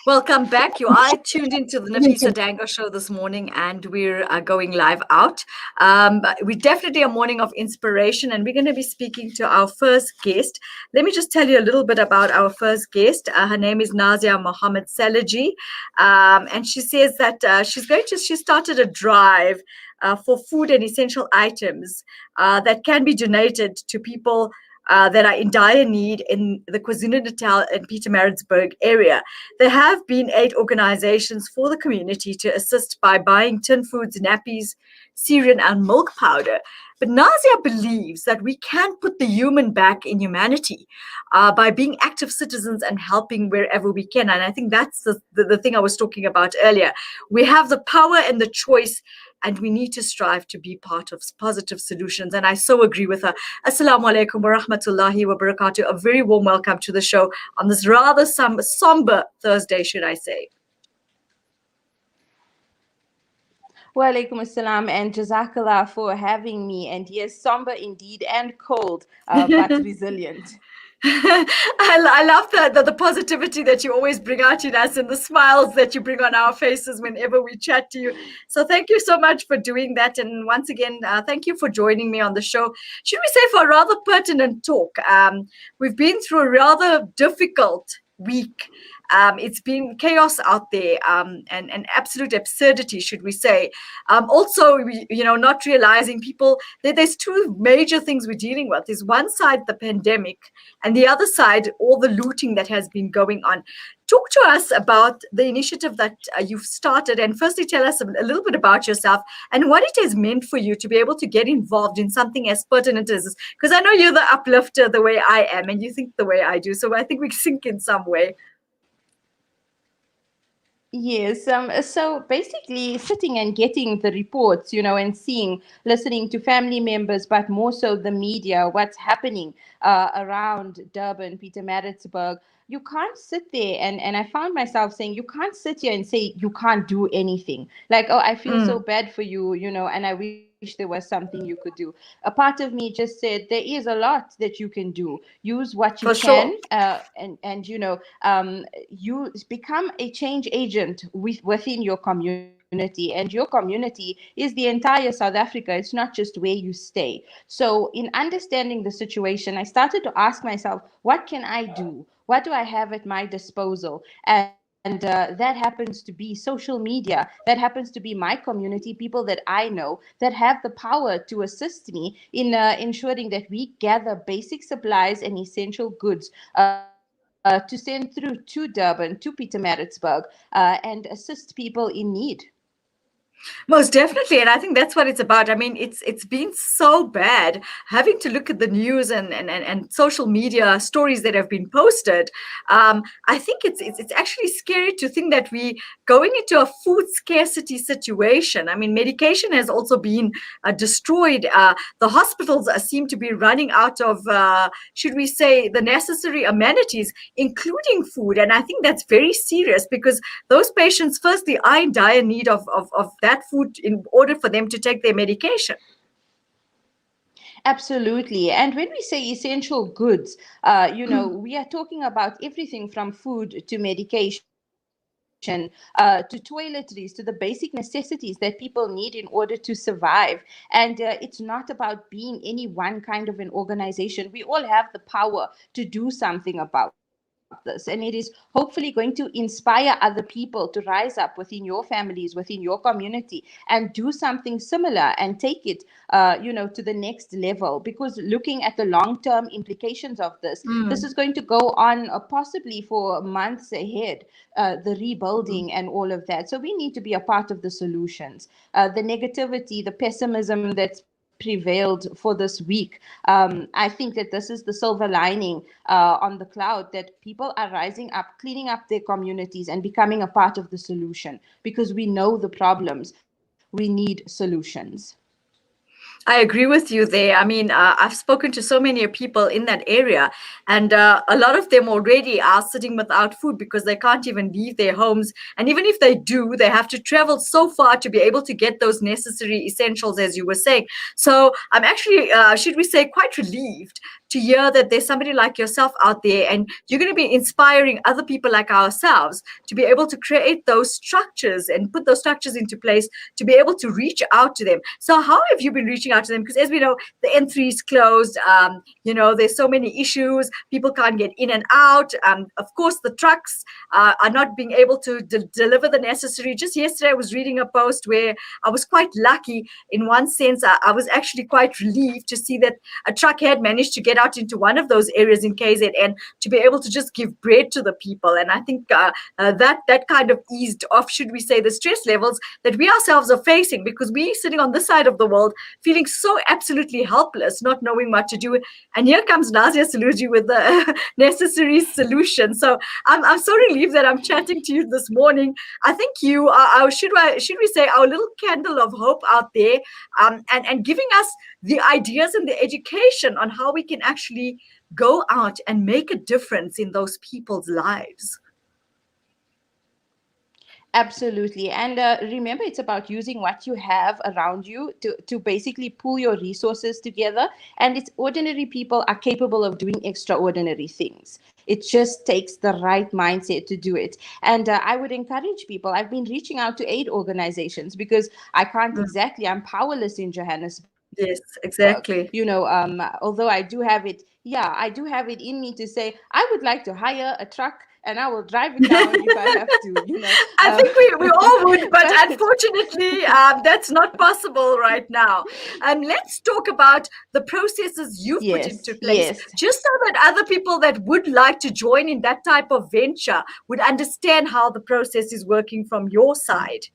Welcome back. You are tuned into the Nafisa Dango show this morning, and we're going live out. We're definitely a morning of inspiration, and we're going to be speaking to our first guest. Let me just tell you a little bit about our first guest. Her name is Nazia Mohammed Salejie, and she says that she started a drive for food and essential items that can be donated to people that are in dire need in the KwaZulu-Natal and Pietermaritzburg area. There have been 8 organizations for the community to assist by buying tin foods, nappies, cereal, and milk powder. But Nazia believes that we can put the human back in humanity by being active citizens and helping wherever we can. And I think that's the thing I was talking about earlier. We have the power and the choice, and we need to strive to be part of positive solutions. And I so agree with her. Assalamu alaikum wa rahmatullahi wa barakatuh. A very warm welcome to the show on this rather somber Thursday, should I say. Wa alaikum assalam, and jazakallah for having me. And yes, somber indeed and cold, but resilient. I love the positivity that you always bring out in us and the smiles that you bring on our faces whenever we chat to you. So thank you so much for doing that. And once again, thank you for joining me on the show. Should we say for a rather pertinent talk? We've been through a rather difficult week. It's been chaos out there and absolute absurdity, should we say. Also, not realizing people, there's 2 major things we're dealing with. There's one side, the pandemic, and the other side, all the looting that has been going on. Talk to us about the initiative that you've started, and firstly, tell us a little bit about yourself and what it has meant for you to be able to get involved in something as pertinent as this. Because I know you're the uplifter the way I am, and you think the way I do. So I think we sync in some way. Yes, so basically sitting and getting the reports, and listening to family members, but more so the media, what's happening around Durban, Pietermaritzburg. You can't sit there and I found myself saying, you can't sit here and say you can't do anything. Like, oh, I feel so bad for you, and I wish there was something you could do. A part of me just said there is a lot that you can do. Use what you can, and you become a change agent within your community, and your community is the entire South Africa. It's not just where you stay. So in understanding the situation, I started to ask myself, what can I do? What do I have at my disposal? And that happens to be social media. That happens to be my community, people that I know that have the power to assist me in ensuring that we gather basic supplies and essential goods to send through to Durban, to Pietermaritzburg, and assist people in need. Most definitely, and I think that's what it's about. I mean, it's been so bad having to look at the news and social media stories that have been posted. I think it's actually scary to think that we going into a food scarcity situation. I mean, medication has also been destroyed. The hospitals seem to be running out of, should we say, the necessary amenities, including food. And I think that's very serious because those patients, firstly, are in dire need of that food in order for them to take their medication. Absolutely. And when we say essential goods, we are talking about everything from food to medication, to toiletries, to the basic necessities that people need in order to survive. And it's not about being any one kind of an organization. We all have the power to do something about this, and it is hopefully going to inspire other people to rise up within your families, within your community, and do something similar and take it to the next level. Because looking at the long-term implications of this is going to go on possibly for months ahead, the rebuilding and all of that. So we need to be a part of the solutions. The negativity, the pessimism that's prevailed for this week. I think that this is the silver lining on the cloud, that people are rising up, cleaning up their communities and becoming a part of the solution, because we know the problems. We need solutions. I agree with you there. I mean, I've spoken to so many people in that area, and a lot of them already are sitting without food because they can't even leave their homes. And even if they do, they have to travel so far to be able to get those necessary essentials, as you were saying. So I'm actually, should we say, quite relieved to hear that there's somebody like yourself out there, and you're going to be inspiring other people like ourselves to be able to create those structures and put those structures into place to be able to reach out to them. So how have you been reaching out to them? Because as we know, the N3 is closed. There's so many issues. People can't get in and out. Of course, the trucks are not being able to deliver the necessary. Just yesterday, I was reading a post where I was quite lucky in one sense. I was actually quite relieved to see that a truck had managed to get out into one of those areas in KZN to be able to just give bread to the people. And I think that kind of eased off, should we say, the stress levels that we ourselves are facing, because we're sitting on this side of the world feeling so absolutely helpless, not knowing what to do. And here comes Nazia Salejie with the necessary solution. So I'm so relieved that I'm chatting to you this morning. I think you are, should we say, our little candle of hope out there, and giving us the ideas and the education on how we can actually go out and make a difference in those people's lives. Absolutely. And remember, it's about using what you have around you to basically pull your resources together. And it's ordinary people are capable of doing extraordinary things. It just takes the right mindset to do it. And I would encourage people. I've been reaching out to aid organizations because I can't exactly, I'm powerless in Johannesburg. Yes, exactly. Although I do have it, I do have it in me to say, I would like to hire a truck and I will drive it down if I have to, I think we all would, but unfortunately, that's not possible right now. Let's talk about the processes you've put into place, just so that other people that would like to join in that type of venture would understand how the process is working from your side.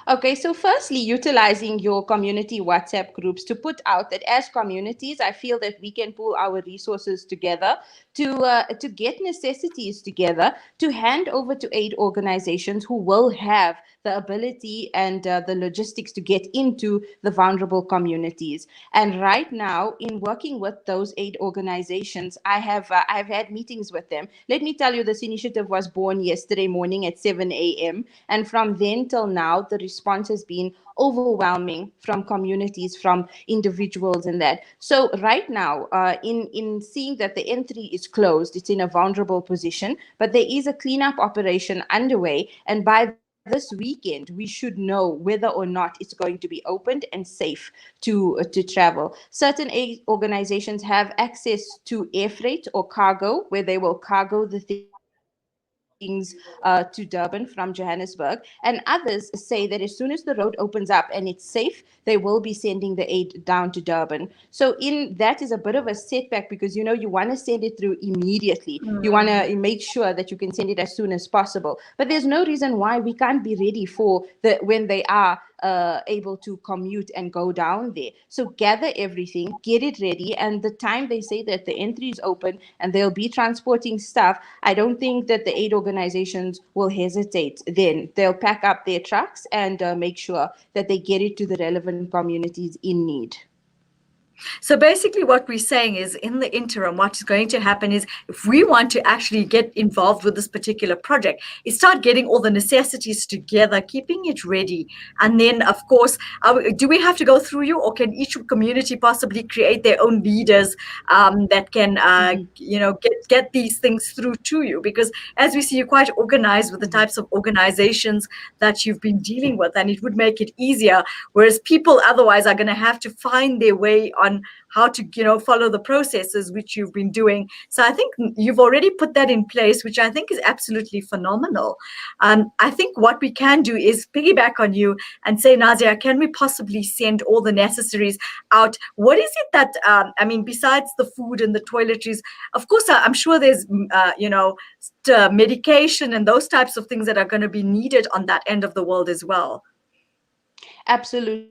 Okay, so firstly, utilizing your community WhatsApp groups to put out that as communities, I feel that we can pool our resources together to get necessities together to hand over to aid organizations who will have the ability and the logistics to get into the vulnerable communities. And right now, in working with those aid organizations, I've had meetings with them. Let me tell you, this initiative was born yesterday morning at 7 a.m. And from then till now, the response has been overwhelming from communities, from individuals and that. So right now, in seeing that the N3 is closed, it's in a vulnerable position, but there is a cleanup operation underway. And by this weekend, we should know whether or not it's going to be opened and safe to travel. Certain aid organizations have access to air freight or cargo, where they will cargo the things to Durban from Johannesburg. And others say that as soon as the road opens up and it's safe, they will be sending the aid down to Durban. So that is a bit of a setback, because you want to send it through immediately. You want to make sure that you can send it as soon as possible. But there's no reason why we can't be ready for when they are able to commute and go down there. So gather everything, get it ready, and the time they say that the N3 is open and they'll be transporting stuff, I don't think that the aid organizations will hesitate. Then they'll pack up their trucks and make sure that they get it to the relevant communities in need. So basically what we're saying is, in the interim, what is going to happen is, if we want to actually get involved with this particular project, is start getting all the necessities together, keeping it ready. And then, of course, do we have to go through you, or can each community possibly create their own leaders that can, get these things through to you? Because as we see, you're quite organized with the types of organizations that you've been dealing with, and it would make it easier, whereas people otherwise are going to have to find their way on how to follow the processes which you've been doing. So I think you've already put that in place, which I think is absolutely phenomenal. I think what we can do is piggyback on you and say, Nazia, can we possibly send all the necessaries out? What is it that besides the food and the toiletries, of course, I'm sure there's medication and those types of things that are going to be needed on that end of the world as well. Absolutely.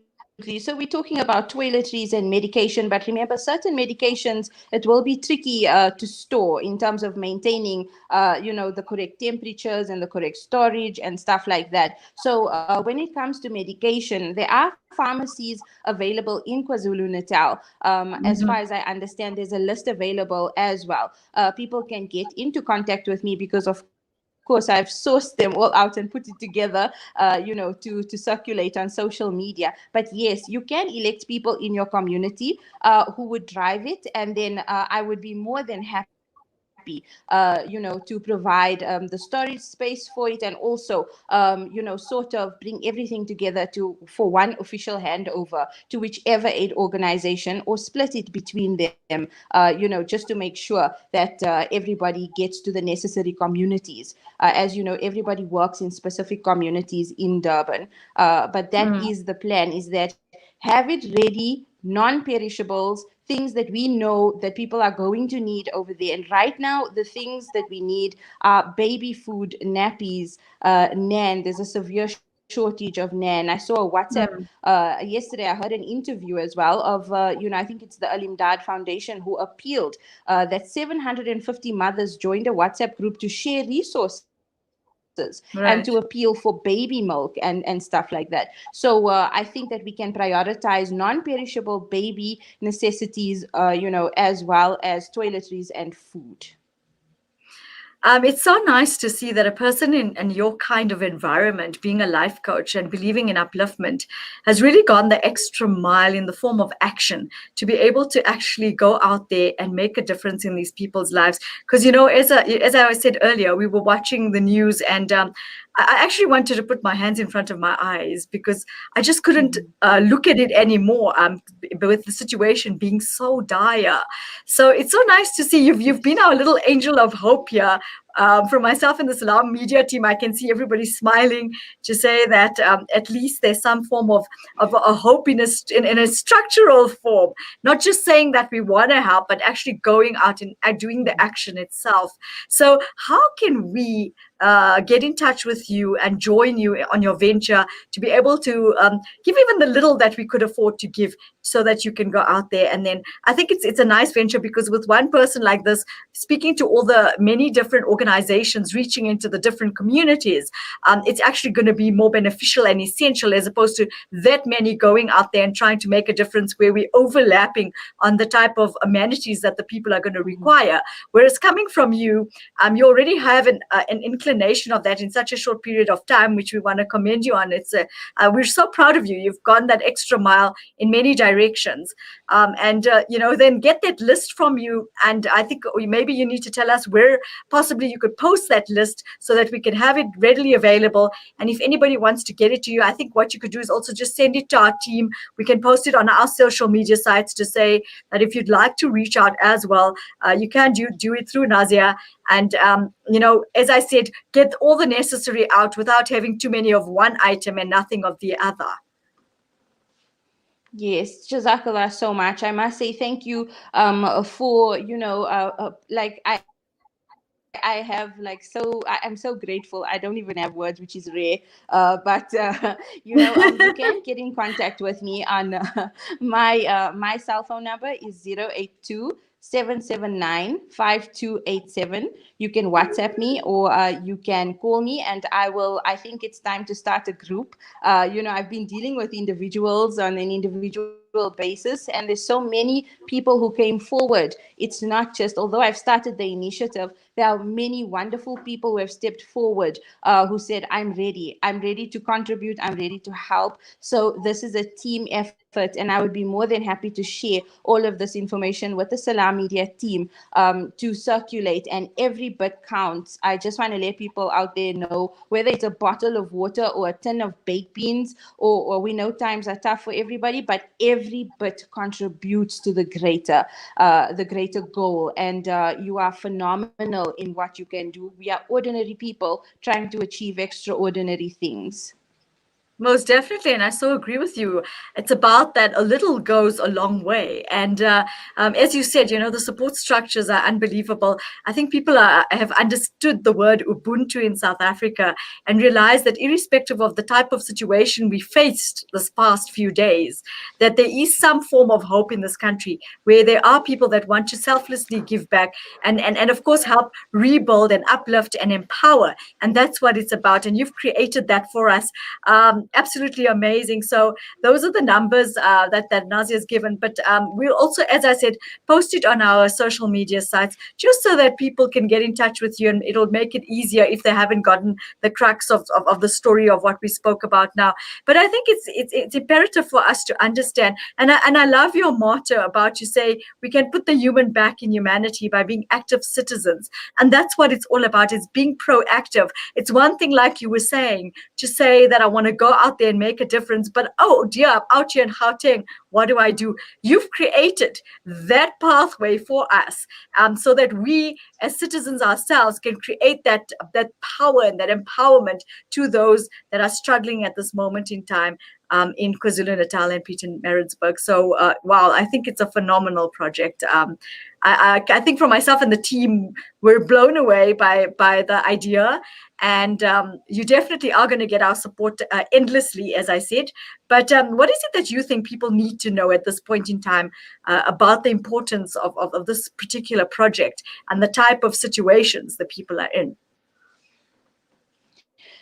So we're talking about toiletries and medication, but remember, certain medications, it will be tricky to store in terms of maintaining, the correct temperatures and the correct storage and stuff like that. So when it comes to medication, there are pharmacies available in KwaZulu-Natal. As far as I understand, there's a list available as well. People can get into contact with me because, of course, course, I've sourced them all out and put it together, to circulate on social media. But yes, you can elect people in your community who would drive it, and then I would be more than happy, to provide the storage space for it, and also, sort of bring everything together for one official handover to whichever aid organization, or split it between them, just to make sure that everybody gets to the necessary communities. As you know, everybody works in specific communities in Durban, but that is the plan: is that have it ready, non-perishables, things that we know that people are going to need over there. And right now, the things that we need are baby food, nappies, nan. There's a severe shortage of nan. I saw a WhatsApp yesterday. I heard an interview as well of, I think it's the Alimdad Foundation, who appealed that 750 mothers joined a WhatsApp group to share resources and to appeal for baby milk and stuff like that. So I think that we can prioritize non-perishable baby necessities, as well as toiletries and food. It's so nice to see that a person in your kind of environment, being a life coach and believing in upliftment, has really gone the extra mile in the form of action to be able to actually go out there and make a difference in these people's lives. Because, as I said earlier, we were watching the news, and I actually wanted to put my hands in front of my eyes because I just couldn't look at it anymore, with the situation being so dire. So it's so nice to see you've been our little angel of hope here. From myself and the Salam media team, I can see everybody smiling to say that at least there's some form of a hope in a structural form, not just saying that we want to help, but actually going out and doing the action itself. So how can we get in touch with you and join you on your venture to be able to give even the little that we could afford to give, so that you can go out there? And then I think it's a nice venture, because with one person like this, speaking to all the many different organizations, reaching into the different communities, it's actually going to be more beneficial and essential, as opposed to that many going out there and trying to make a difference where we're overlapping on the type of amenities that the people are going to require. Whereas coming from you, you already have an inclination of that in such a short period of time, which we want to commend you on. We're so proud of you. You've gone that extra mile in many directions, then get that list from you. And I think maybe you need to tell us where possibly you could post that list so that we can have it readily available. And if anybody wants to get it to you, I think what you could do is also just send it to our team. We can post it on our social media sites to say that if you'd like to reach out as well, you can do it through Nazia. And, as I said, get all the necessary out without having too many of one item and nothing of the other. Yes, Jazakallah so much. I must say thank you for, I'm so grateful. I don't even have words, which is rare. But you can get in contact with me on my cell phone number is 082-779-5287. You can WhatsApp me, or you can call me, and I think it's time to start a group. I've been dealing with individuals on an individual basis, and there's so many people who came forward. It's not just, although I've started the initiative, there are many wonderful people who have stepped forward, who said, I'm ready to contribute, I'm ready to help. So this is a team effort, and I would be more than happy to share all of this information with the Salam Media team to circulate, and every bit counts. I just want to let people out there know, whether it's a bottle of water or a tin of baked beans, or we know times are tough for everybody, but every bit contributes to the greater goal. And you are phenomenal in what you can do. We are ordinary people trying to achieve extraordinary things. Most definitely, and I so agree with you. It's about that a little goes a long way. And as you said, the support structures are unbelievable. I think people have understood the word Ubuntu in South Africa and realized that irrespective of the type of situation we faced this past few days, that there is some form of hope in this country, where there are people that want to selflessly give back and of course help rebuild and uplift and empower. And that's what it's about. And you've created that for us. absolutely amazing. So those are the numbers that Nazia has given. But we'll also, as I said, post it on our social media sites just so that people can get in touch with you, and it'll make it easier if they haven't gotten the crux of the story of what we spoke about now. But I think it's imperative for us to understand, and I love your motto about, you say we can put the human back in humanity by being active citizens, and that's what it's all about. It's being proactive. It's one thing, like you were saying, to say that I want to go out there and make a difference, but oh dear, I'm out here in Gauteng, what do I do? You've created that pathway for us, so that we as citizens ourselves can create that power and that empowerment to those that are struggling at this moment in time, in KwaZulu-Natal and Pietermaritzburg. So wow, I think it's a phenomenal project. I think for myself and the team, we're blown away by the idea, and you definitely are going to get our support endlessly, as I said. But what is it that you think people need to know at this point in time about the importance of this particular project and the type of situations that people are in?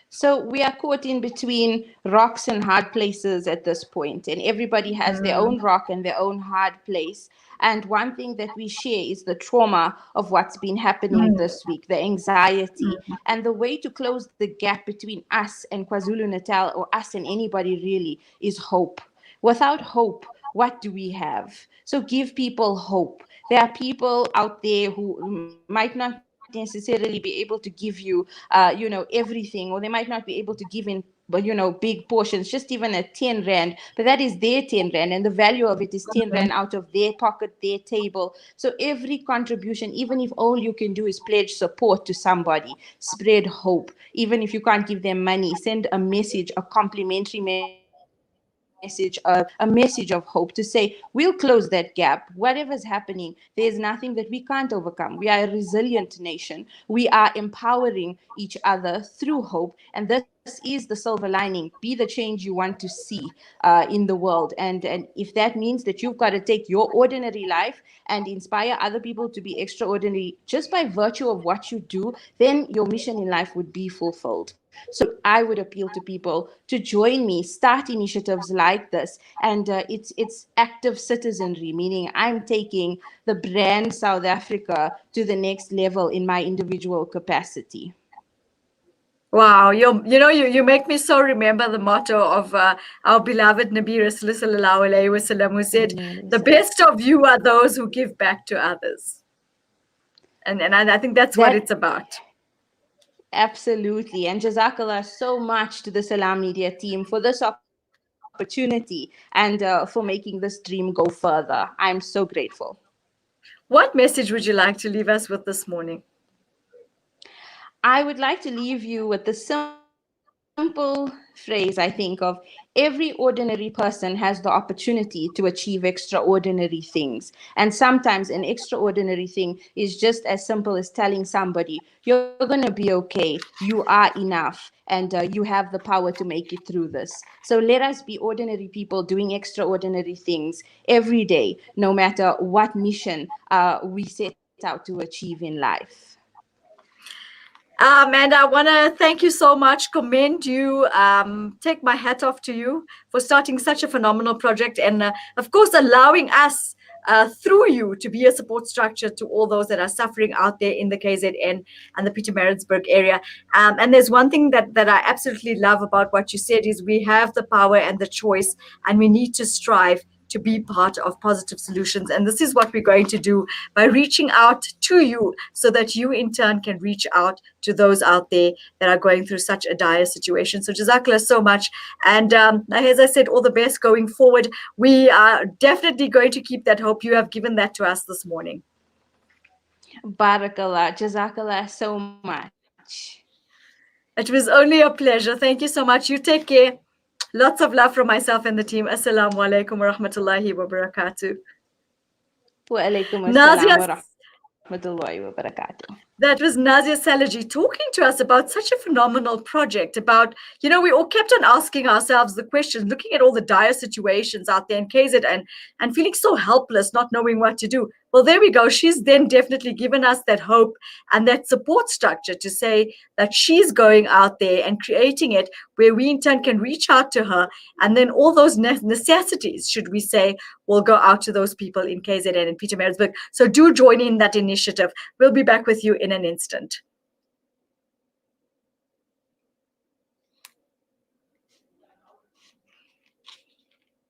So we are caught in between rocks and hard places at this point, and everybody has their own rock and their own hard place. And one thing that we share is the trauma of what's been happening this week, the anxiety, and the way to close the gap between us and KwaZulu-Natal, or us and anybody really, is hope. Without hope, what do we have? So give people hope. There are people out there who might not necessarily be able to give you, everything, or they might not be able to give in, but big portions, just even at 10 rand, but that is their 10 rand, and the value of it is 10 rand out of their pocket, their table. So every contribution, even if all you can do is pledge support to somebody, spread hope. Even if you can't give them money, send a message, a complimentary message, a message of hope, to say we'll close that gap. Whatever's happening, there's nothing that we can't overcome. We are a resilient nation. We are empowering each other through hope, and this is the silver lining. Be the change you want to see in the world, and if that means that you've got to take your ordinary life and inspire other people to be extraordinary just by virtue of what you do, then your mission in life would be fulfilled. So I would appeal to people to join me, start initiatives like this. And it's active citizenry, meaning I'm taking the brand South Africa to the next level in my individual capacity. Wow, you make me so remember the motto of our beloved Nabi Rasul sallallahu alaihi wasallam, who said, "The best of you are those who give back to others," and I think that's what it's about. Absolutely. And Jazakallah so much to the Salam Media team for this opportunity and for making this dream go further. I'm so grateful. What message would you like to leave us with this morning? I would like to leave you with the simple phrase, I think, of every ordinary person has the opportunity to achieve extraordinary things. And sometimes an extraordinary thing is just as simple as telling somebody, you're going to be okay, you are enough, and you have the power to make it through this. So let us be ordinary people doing extraordinary things every day, no matter what mission we set out to achieve in life. Amanda, I want to thank you so much, commend you, take my hat off to you for starting such a phenomenal project, and of course allowing us through you to be a support structure to all those that are suffering out there in the KZN and the Pietermaritzburg area. And there's one thing that I absolutely love about what you said is we have the power and the choice, and we need to strive to be part of positive solutions. And this is what we're going to do by reaching out to you so that you in turn can reach out to those out there that are going through such a dire situation. So Jazakallah so much. And as I said, all the best going forward. We are definitely going to keep that hope. You have given that to us this morning. Barakallah. Jazakallah so much. It was only a pleasure. Thank you so much. You take care. Lots of love from myself and the team. Assalamu alaikum wa rahmatullahi wa barakatuh. Wa alaikum assalam wa rahmatullahi wa barakatuh. That was Nazia Salejie talking to us about such a phenomenal project. About, we all kept on asking ourselves the questions, looking at all the dire situations out there in KZN and feeling so helpless, not knowing what to do. Well, there we go. She's then definitely given us that hope and that support structure to say that she's going out there and creating it where we in turn can reach out to her. And then all those necessities, should we say, will go out to those people in KZN and Pietermaritzburg. So do join in that initiative. We'll be back with you in an instant.